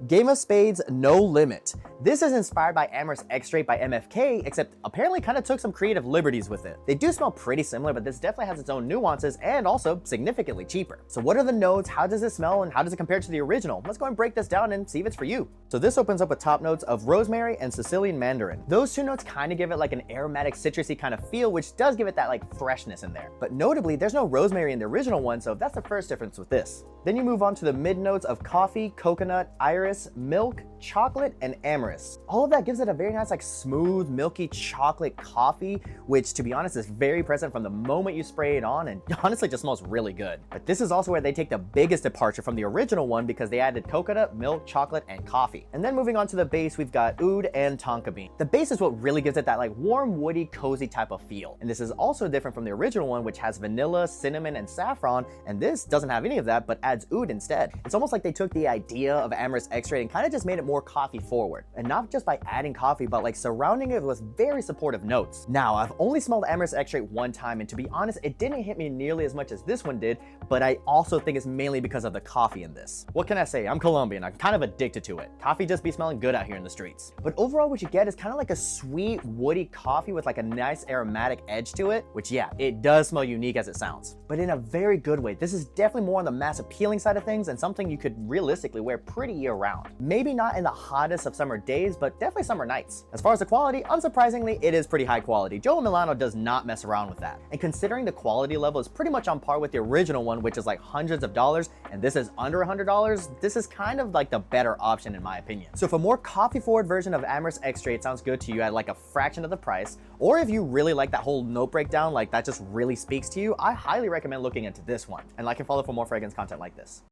Game of Spades No Limit. This is inspired by Amorous Extrait by MFK, except apparently kind of took some creative liberties with it. They do smell pretty similar, but this definitely has its own nuances and also significantly cheaper. So what are the notes, how does it smell, and how does it compare to the original? Let's go and break this down and see if it's for you. So this opens up with top notes of rosemary and Sicilian mandarin. Those two notes kind of give it like an aromatic citrusy kind of feel, which does give it that like freshness in there. But notably, there's no rosemary in the original one, so that's the first difference with this. Then you move on to the mid notes of coffee, coconut, iris, milk, chocolate, and amorous. All of that gives it a very nice like smooth, milky chocolate coffee, which to be honest is very present from the moment you spray it on and honestly just smells really good. But this is also where they take the biggest departure from the original one because they added coconut, milk, chocolate, and coffee. And then moving on to the base, we've got oud and tonka bean. The base is what really gives it that like warm, woody, cozy type of feel. And this is also different from the original one, which has vanilla, cinnamon, and saffron, and this doesn't have any of that, but adds oud instead. It's almost like they took the idea of Amorous Extrait and kind of just made it more coffee forward. And not just by adding coffee, but like surrounding it with very supportive notes. Now, I've only smelled Amorous Extrait one time, and to be honest, it didn't hit me nearly as much as this one did, but I also think it's mainly because of the coffee in this. What can I say? I'm Colombian. I'm kind of addicted to it. Coffee just be smelling good out here in the streets. But overall, what you get is kind of like a sweet, woody coffee with like a nice aromatic edge to it, which yeah, it does smell unique as it sounds, but in a very good way. This is definitely more on the mass appealing side of things and something you could realistically wear pretty year round. Maybe not in the hottest of summer days, but definitely summer nights. As far as the quality, unsurprisingly, it is pretty high quality. Joe Milano does not mess around with that. And considering the quality level is pretty much on par with the original one, which is like hundreds of dollars, and this is under $100, this is kind of like the better option in my opinion. So if a more coffee forward version of Amorous Extrait sounds good to you at like a fraction of the price, or if you really like that whole note breakdown, like that just really speaks to you, I highly recommend looking into this one. And like and follow for more fragrance content like this.